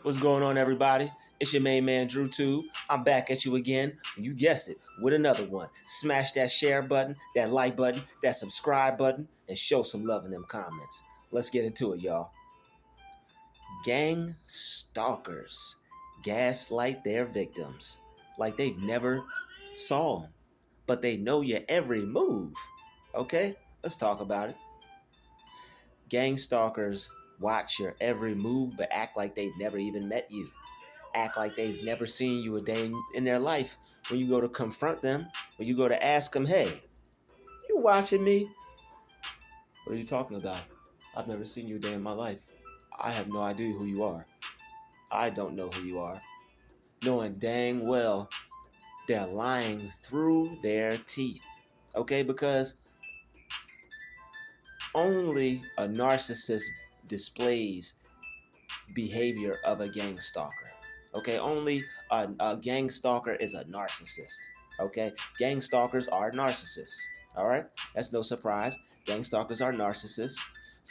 What's going on, everybody? It's your main man, Druuill. I'm back at you again. You guessed it, with another one. Smash that share button, that like button, that subscribe button, and show some love in them comments. Let's get into it, y'all. Gang stalkers gaslight their victims like they've never saw them, but they know your every move. Okay, let's talk about it. Gang stalkers watch your every move, but act like they've never even met you. Act like they've never seen you a day in their life. When you go to confront them, when you go to ask them, hey, you watching me? What are you talking about? I've never seen you a day in my life. I have no idea who you are. I don't know who you are. Knowing dang well they're lying through their teeth. Okay, because only a narcissist displays behavior of a gang stalker. Okay, only a gang stalker is a narcissist. Okay, gang stalkers are narcissists. All right, that's no surprise. Gang stalkers are narcissists,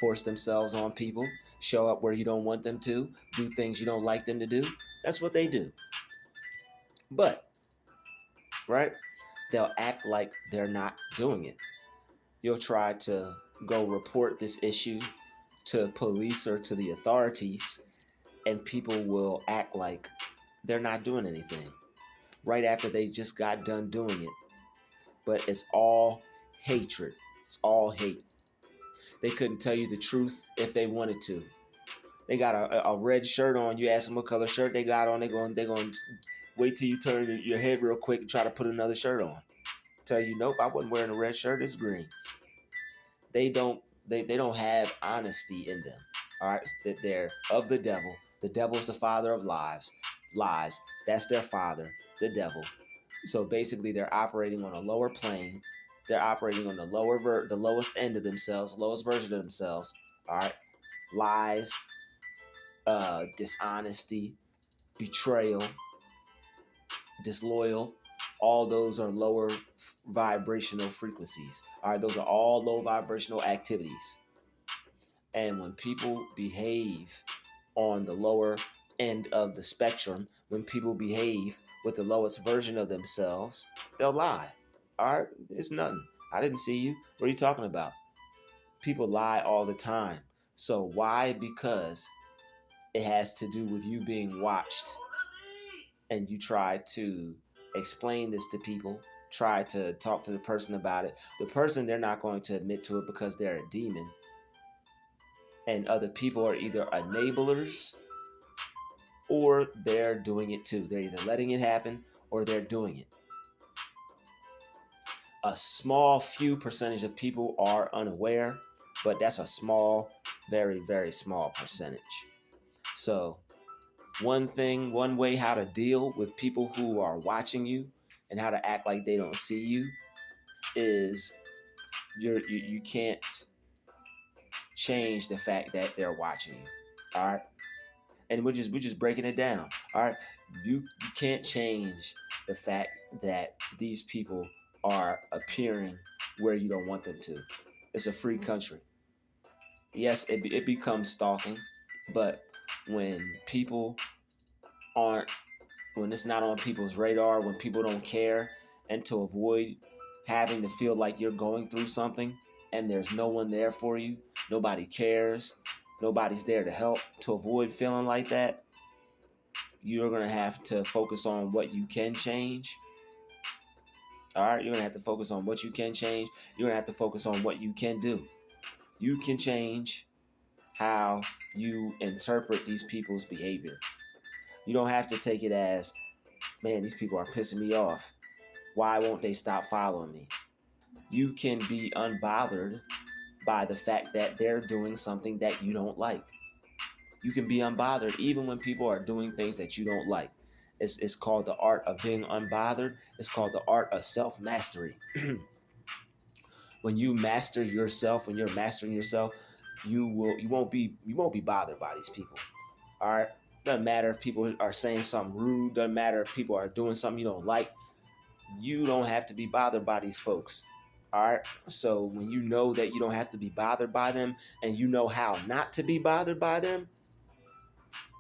force themselves on people, show up where you don't want them to, do things you don't like them to do. That's what they do. But, right, they'll act like they're not doing it. You'll try to go report this issue to police or to the authorities, and people will act like they're not doing anything right after they just got done doing it. But it's all hatred. It's all hate. They couldn't tell you the truth if they wanted to. They got a red shirt on. You ask them what color shirt they got on. They're going to wait till you turn your head real quick and try to put another shirt on. Tell you, nope, I wasn't wearing a red shirt. It's green. They don't have honesty in them. All right, they're of the devil. The devil's the father of lies. That's their father, the devil. So basically, they're operating on a lower plane. They're operating on the the lowest end of themselves, lowest version of themselves. All right, lies, dishonesty, betrayal, disloyal. All those are lower vibrational frequencies. All right, those are all low vibrational activities. And when people behave on the lower end of the spectrum, when people behave with the lowest version of themselves, they'll lie. All right, it's nothing. I didn't see you. What are you talking about? People lie all the time. So why? Because it has to do with you being watched. And you try to explain this to people, try to talk to the person about it. The person, they're not going to admit to it because they're a demon. And other people are either enablers or they're doing it too. They're either letting it happen or they're doing it. A small few percentage of people are unaware, but that's a small, very, very small percentage. So one way how to deal with people who are watching you and how to act like they don't see you is you can't change the fact that they're watching you. All right. And we're just breaking it down. All right, you can't change the fact that these people are appearing where you don't want them to. It's a free country. Yes, it becomes stalking, but when people aren't, when it's not on people's radar, when people don't care, and to avoid having to feel like you're going through something and there's no one there for you, nobody cares, nobody's there to help, to avoid feeling like that, you're going to have to focus on what you can change. All right, you're going to have to focus on what you can change. You're going to have to focus on what you can do. You can change how you interpret these people's behavior. You don't have to take it as, man, these people are pissing me off. Why won't they stop following me? You can be unbothered by the fact that they're doing something that you don't like. You can be unbothered even when people are doing things that you don't like. It's called the art of being unbothered. It's called the art of self-mastery. When you master yourself, when you're mastering yourself, you won't be bothered by these people. All right? Doesn't matter if people are saying something rude, doesn't matter if people are doing something you don't like. You don't have to be bothered by these folks. All right? So when you know that you don't have to be bothered by them and you know how not to be bothered by them,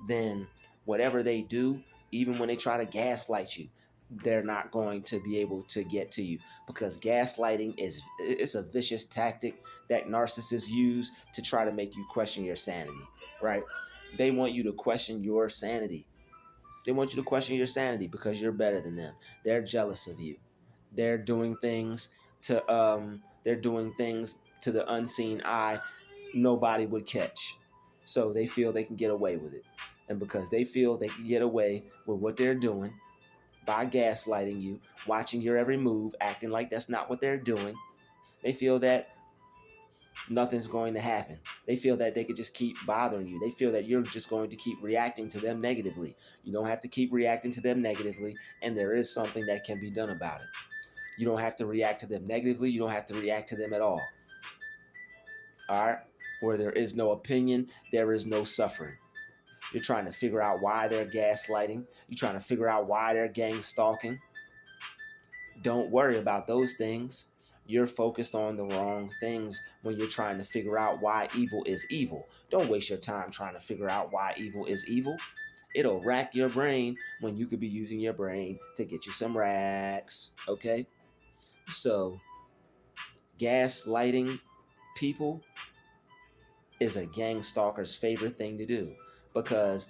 then whatever they do, even when they try to gaslight you, they're not going to be able to get to you, because gaslighting is it's a vicious tactic that narcissists use to try to make you question your sanity, right? They want you to question your sanity. They want you to question your sanity because you're better than them. They're jealous of you. They're doing things they're doing things to the unseen eye nobody would catch. So they feel they can get away with it. And because they feel they can get away with what they're doing by gaslighting you, watching your every move, acting like that's not what they're doing, they feel that nothing's going to happen. They feel that they could just keep bothering you. They feel that you're just going to keep reacting to them negatively. You don't have to keep reacting to them negatively, and there is something that can be done about it. You don't have to react to them negatively. You don't have to react to them at all. All right? Where there is no opinion, there is no suffering. You're trying to figure out why they're gaslighting. You're trying to figure out why they're gang stalking. Don't worry about those things. You're focused on the wrong things when you're trying to figure out why evil is evil. Don't waste your time trying to figure out why evil is evil. It'll rack your brain when you could be using your brain to get you some racks. Okay? So, gaslighting people is a gang stalker's favorite thing to do, because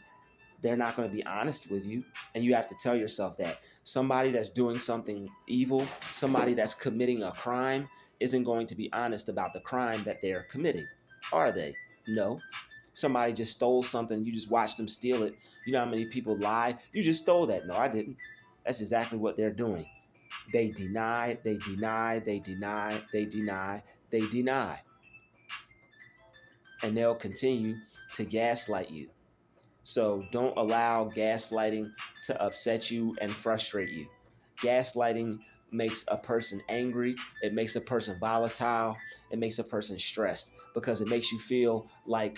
they're not going to be honest with you. And you have to tell yourself that somebody that's doing something evil, somebody that's committing a crime, isn't going to be honest about the crime that they're committing. Are they? No. Somebody just stole something. You just watched them steal it. You know how many people lie? You just stole that. No, I didn't. That's exactly what they're doing. They deny, they deny, they deny, they deny, they deny. And they'll continue to gaslight you. So don't allow gaslighting to upset you and frustrate you. Gaslighting makes a person angry. It makes a person volatile. It makes a person stressed, because it makes you feel like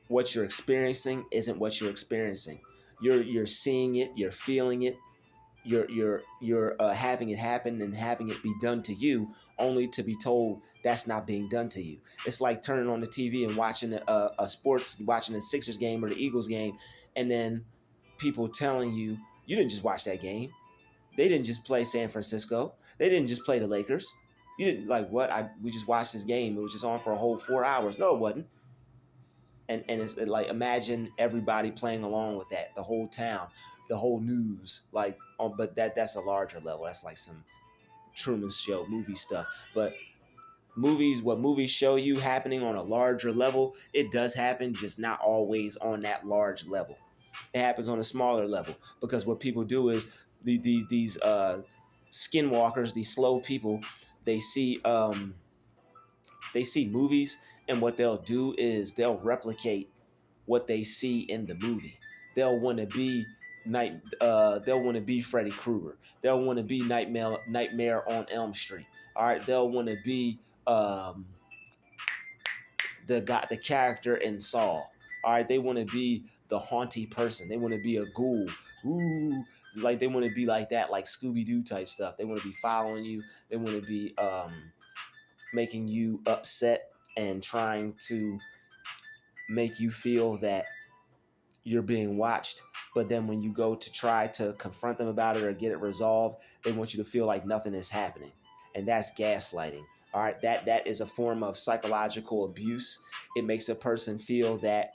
what you're experiencing isn't what you're experiencing. You're seeing it. You're feeling it. You're having it happen and having it be done to you, only to be told that's not being done to you. It's like turning on the TV and watching a sports, watching a Sixers game or the Eagles game, and then people telling you you didn't just watch that game. They didn't just play San Francisco. They didn't just play the Lakers. You didn't like what? We just watched this game. It was just on for a whole 4 hours. No, it wasn't. And it's like, imagine everybody playing along with that, the whole town, the whole news, like but that's a larger level. That's like some Truman Show movie stuff. But what movies show you happening on a larger level, it does happen, just not always on that large level. It happens on a smaller level, because what people do is these skinwalkers, these slow people, they see they see movies, and what they'll do is they'll replicate what they see in the movie. They'll want to be they'll want to be Freddy Krueger. They'll want to be Nightmare on Elm Street. All right, they'll want to be the character in Saw. All right, they want to be the haunty person. They want to be a ghoul. Ooh, like they want to be like that, like Scooby Doo type stuff. They want to be following you. They want to be making you upset and trying to make you feel that you're being watched. But then when you go to try to confront them about it or get it resolved, they want you to feel like nothing is happening. And that's gaslighting. All right, that is a form of psychological abuse. It makes a person feel that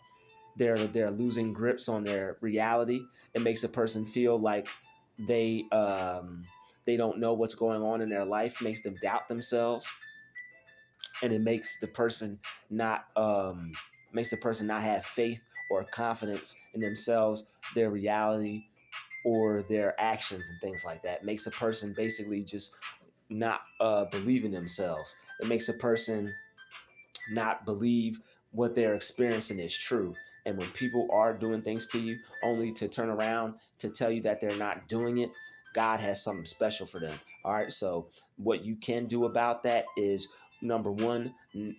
they're losing grips on their reality. It makes a person feel like they don't know what's going on in their life. Makes them doubt themselves, and it makes the person not have faith or confidence in themselves, their reality, or their actions and things like that. It makes a person basically just not believe in themselves. It makes a person not believe what they're experiencing is true. And when people are doing things to you only to turn around to tell you that they're not doing it, God has something special for them. All right. So what you can do about that is, number one,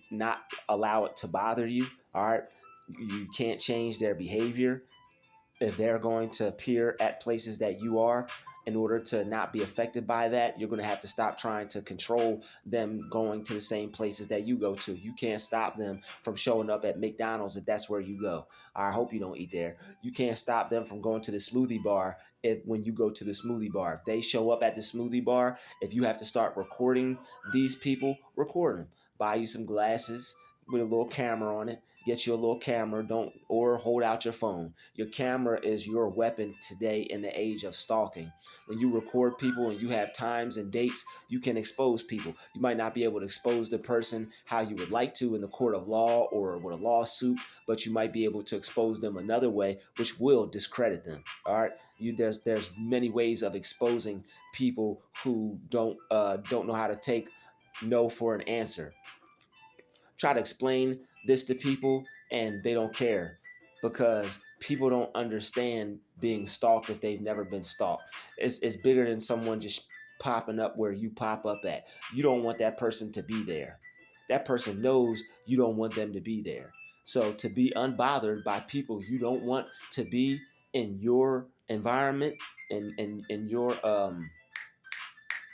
not allow it to bother you. All right. You can't change their behavior. If they're going to appear at places that you are, In order to not be affected by that, you're going to have to stop trying to control them going to the same places that you go to. You can't stop them from showing up at McDonald's if that's where you go. I hope you don't eat there. You can't stop them from going to the smoothie bar when you go to the smoothie bar. If they show up at the smoothie bar, if you have to start recording these people, record them. Buy you some glasses with a little camera on it. Get you a little camera, don't or hold out your phone. Your camera is your weapon today in the age of stalking. When you record people and you have times and dates, you can expose people. You might not be able to expose the person how you would like to in the court of law or with a lawsuit, but you might be able to expose them another way, which will discredit them. All right, there's many ways of exposing people who don't know how to take no for an answer. Try to explain this to people and they don't care because people don't understand being stalked if they've never been stalked. It's bigger than someone just popping up where you pop up at. You don't want that person to be there. That person knows you don't want them to be there. So to be unbothered by people you don't want to be in your environment and in your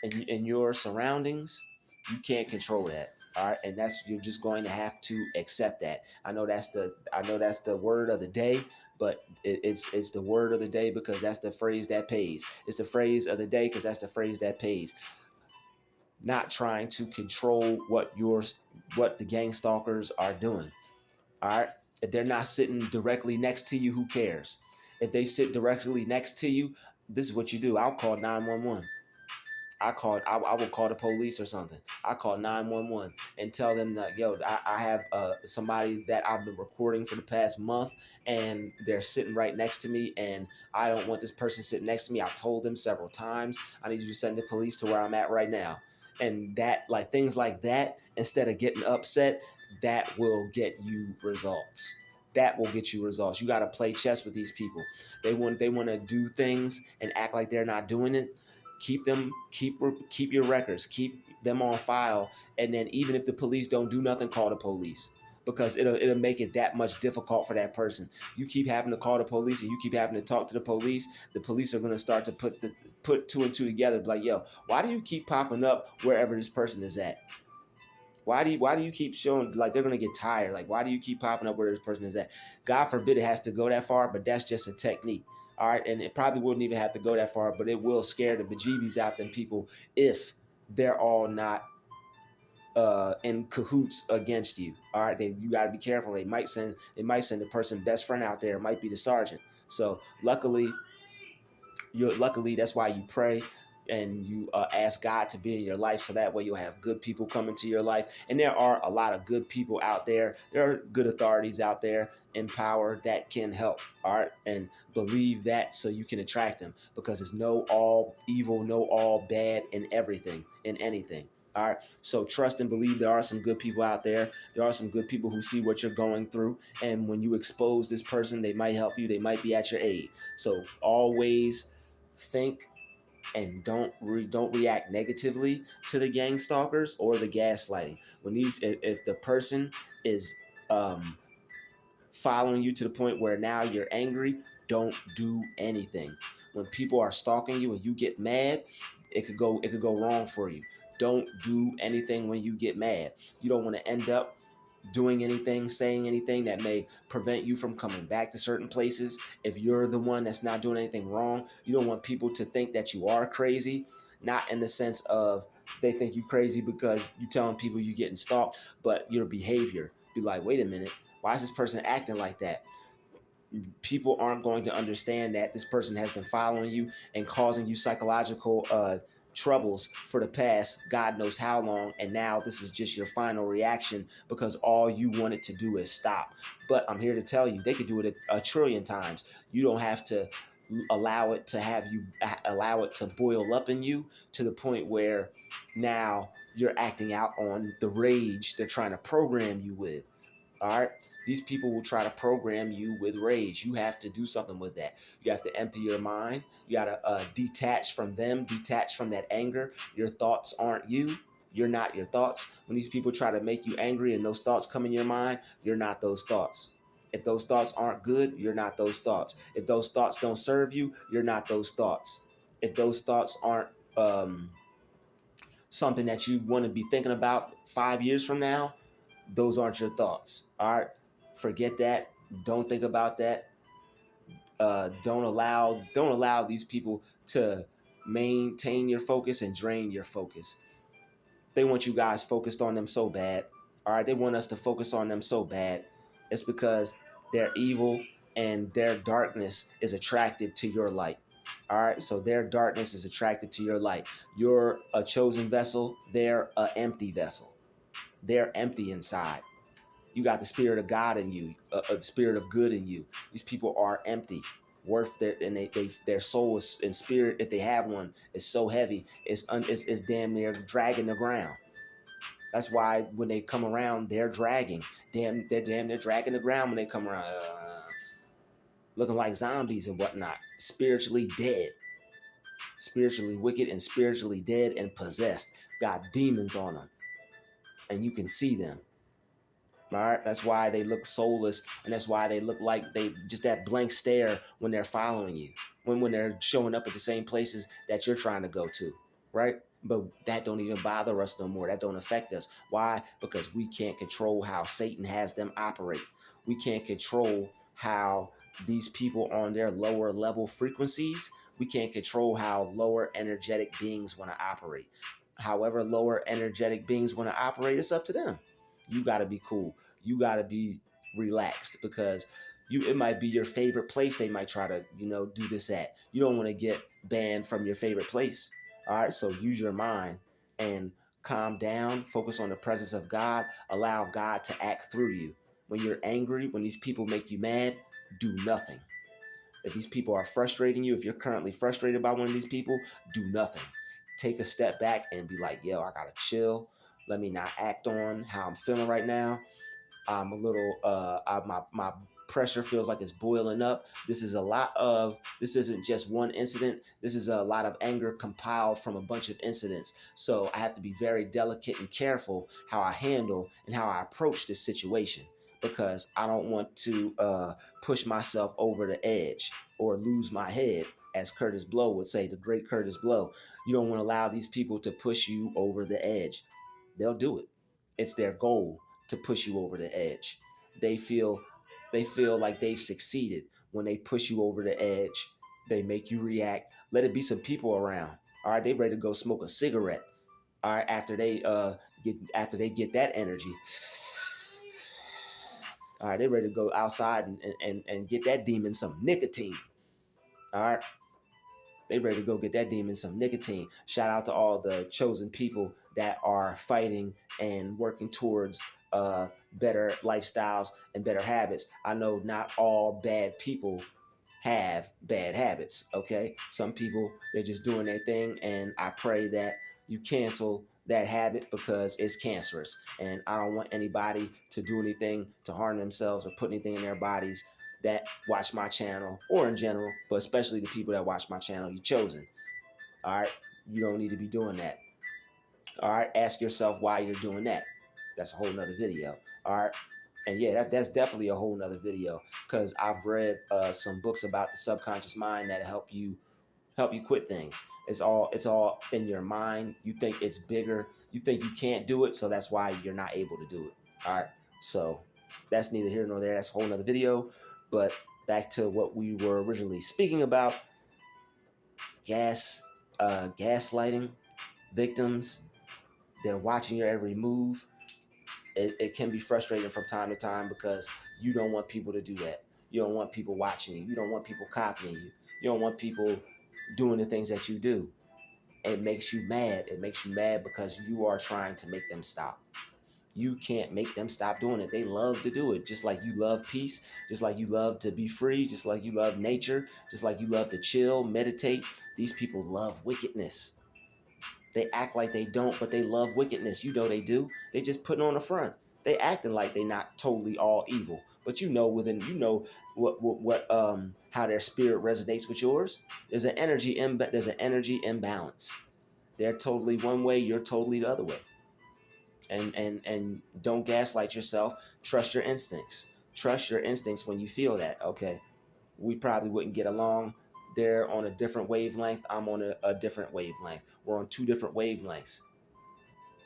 in your surroundings, you can't control that. All right, and that's you're just going to have to accept that. I know that's the word of the day, but it's the word of the day because that's the phrase that pays. It's the phrase of the day because that's the phrase that pays. Not trying to control what the gang stalkers are doing. All right, if they're not sitting directly next to you, who cares? If they sit directly next to you, this is what you do. I'll call 911. I will call the police or something. I call 911 and tell them that, yo, I have somebody that I've been recording for the past month and they're sitting right next to me and I don't want this person sitting next to me. I've told them several times, I need you to send the police to where I'm at right now. And that, like things like that, instead of getting upset, that will get you results. That will get you results. You got to play chess with these people. They want to do things and act like they're not doing it. Keep your records, keep them on file, and then even if the police don't do nothing, call the police because it'll make it that much difficult for that person. You keep having to call the police and you keep having to talk to the police are going to start to put two and two together, like, yo, why do you keep popping up wherever this person is at? Why do you keep showing, like, they're gonna get tired? Like, why do you keep popping up where this person is at? God forbid it has to go that far, but that's just a technique. All right, and it probably wouldn't even have to go that far, but it will scare the bejeebies out them people if they're all not in cahoots against you. All right, then you got to be careful. They might send the person best friend out there. It might be the sergeant. So luckily that's why you pray and you ask God to be in your life so that way you'll have good people come into your life. And there are a lot of good people out there. There are good authorities out there in power that can help. All right, and believe that so you can attract them, because it's no all evil, no all bad in everything, in anything. All right, so trust and believe there are some good people out there. There are some good people who see what you're going through, and when you expose this person, they might help you. They might be at your aid. So always think and don't react negatively to the gang stalkers or the gaslighting. When if the person is following you to the point where now you're angry, don't do anything. When people are stalking you and you get mad, it could go wrong for you. Don't do anything when you get mad. You don't want to end up doing anything, saying anything that may prevent you from coming back to certain places. If you're the one that's not doing anything wrong, you don't want people to think that you are crazy. Not in the sense of they think you crazy because you telling people you getting stalked, but your behavior. Be like, wait a minute, why is this person acting like that? People aren't going to understand that this person has been following you and causing you psychological troubles for the past God knows how long, and now this is just your final reaction because all you wanted to do is stop. But I'm here to tell you, they could do it a trillion times. You don't have to allow it to boil up in you to the point where now you're acting out on the rage they're trying to program you with. All right, these people will try to program you with rage. You have to do something with that. You have to empty your mind. You got to detach from them, detach from that anger. Your thoughts aren't you. You're not your thoughts. When these people try to make you angry and those thoughts come in your mind, you're not those thoughts. If those thoughts aren't good, you're not those thoughts. If those thoughts don't serve you, you're not those thoughts. if those thoughts aren't something that you want to be thinking about 5 years from now, those aren't your thoughts. All right, forget that. Don't think about that. Don't allow these people to maintain your focus and drain your focus. They want you guys focused on them so bad. All right, they want us to focus on them so bad. It's because they're evil and their darkness is attracted to your light. All right, so their darkness is attracted to your light. You're a chosen vessel, they're an empty vessel. They're empty inside. You got the spirit of God in you, a spirit of good in you. These people are empty. Worth their and their soul is in spirit, if they have one, is so heavy, it's damn near dragging the ground. That's why when they come around, they're dragging. They're damn near dragging the ground when they come around, looking like zombies and whatnot, spiritually dead, spiritually wicked and spiritually dead and possessed. Got demons on them, and you can see them. All right, that's why they look soulless, and that's why they look like they just that blank stare when they're following you, when they're showing up at the same places that you're trying to go to, right? But that don't even bother us no more. That don't affect us. Why? Because we can't control how Satan has them operate. We can't control how these people on their lower level frequencies. We can't control how lower energetic beings want to operate. However, lower energetic beings want to operate, it's up to them. You got to be cool. You got to be relaxed, because it might be your favorite place they might try to do this at. You don't want to get banned from your favorite place. All right, so use your mind and calm down, focus on the presence of God, allow God to act through you. When you're angry, when these people make you mad, do nothing. If these people are frustrating you, if you're currently frustrated by one of these people, do nothing. Take a step back and be like, yo, I gotta chill. Let me not act on how I'm feeling right now. I'm a little my pressure feels like it's boiling up. This isn't just one incident. This is a lot of anger compiled from a bunch of incidents. So I have to be very delicate and careful how I handle and how I approach this situation, because I don't want to push myself over the edge or lose my head, as Curtis Blow would say, the great Curtis Blow. You don't want to allow these people to push you over the edge. They'll do it. It's their goal to push you over the edge. They feel like they've succeeded when they push you over the edge. They make you react. Let it be some people around. All right, they ready to go smoke a cigarette. All right, after they get that energy. All right, they ready to go outside and get that demon some nicotine. All right, they ready to go get that demon some nicotine. Shout out to all the chosen people that are fighting and working towards better lifestyles and better habits. I know not all bad people have bad habits, okay? Some people, they're just doing their thing, and I pray that you cancel that habit, because it's cancerous, and I don't want anybody to do anything to harm themselves or put anything in their bodies that watch my channel, or in general, but especially the people that watch my channel. You chosen. All right, you don't need to be doing that. All right, ask yourself why you're doing that. That's a whole nother video. All right, and yeah, that's definitely a whole nother video, because I've read some books about the subconscious mind that help you quit things. It's all in your mind. You think it's bigger. You think you can't do it, so that's why you're not able to do it. All right, so that's neither here nor there. That's a whole nother video. But back to what we were originally speaking about: gaslighting victims. They're watching your every move. It can be frustrating from time to time, because you don't want people to do that. You don't want people watching you. You don't want people copying you. You don't want people doing the things that you do. It makes you mad. It makes you mad because you are trying to make them stop. You can't make them stop doing it. They love to do it, just like you love peace, just like you love to be free, just like you love nature, just like you love to chill, meditate. These people love wickedness. They act like they don't, but they love wickedness. You know they do. They just putting on the front. They acting like they not totally all evil, but what how their spirit resonates with yours. There's an energy imbalance. They're totally one way, you're totally the other way. And don't gaslight yourself. Trust your instincts. Trust your instincts when you feel that. Okay, we probably wouldn't get along. they're on a different wavelength. I'm on a different wavelength. We're on two different wavelengths.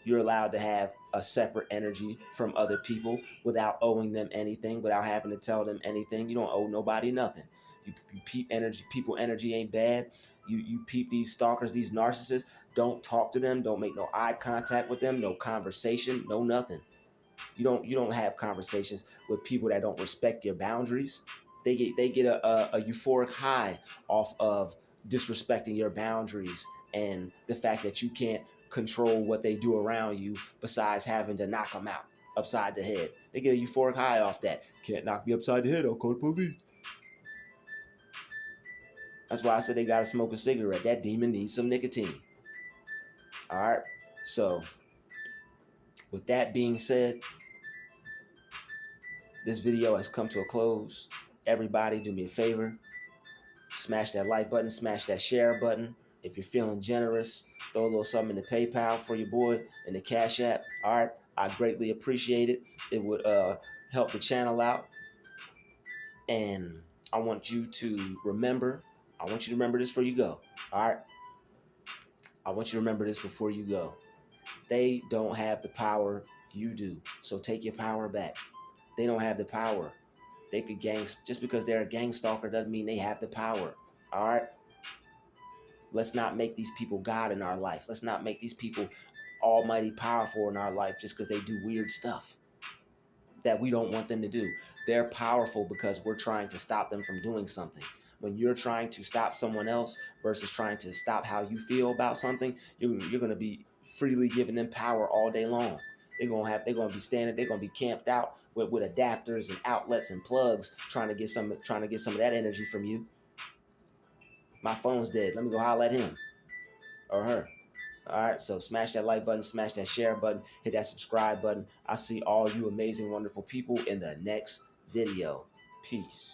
You're allowed to have a separate energy from other people without owing them anything, without having to tell them anything. You don't owe nobody nothing. You peep energy. People energy ain't bad. You peep these stalkers, these narcissists. Don't talk to them. Don't make no eye contact with them. No conversation. No nothing. You don't have conversations with people that don't respect your boundaries. They get a euphoric high off of disrespecting your boundaries and the fact that you can't control what they do around you besides having to knock them out upside the head. They get a euphoric high off that. Can't knock me upside the head, I'll call the police. That's why I said they gotta smoke a cigarette. That demon needs some nicotine. All right. So with that being said, this video has come to a close. Everybody, do me a favor. Smash that like button, smash that share button. If you're feeling generous, throw a little something in the PayPal for your boy in the Cash App. All right, I greatly appreciate it. It would help the channel out. And I want you to remember, this before you go. All right, I want you to remember this before you go. They don't have the power you do, so take your power back. They don't have the power. They could just because they're a gang stalker doesn't mean they have the power. All right. Let's not make these people God in our life. Let's not make these people almighty powerful in our life just because they do weird stuff that we don't want them to do. They're powerful because we're trying to stop them from doing something. When you're trying to stop someone else versus trying to stop how you feel about something, you're going to be freely giving them power all day long. They're going to be standing, they're going to be camped out with adapters and outlets and plugs trying to get some of that energy from you. My phone's dead. Let me go holler at him or her. All right, so smash that like button, smash that share button, hit that subscribe button. I'll see all you amazing, wonderful people in the next video. Peace.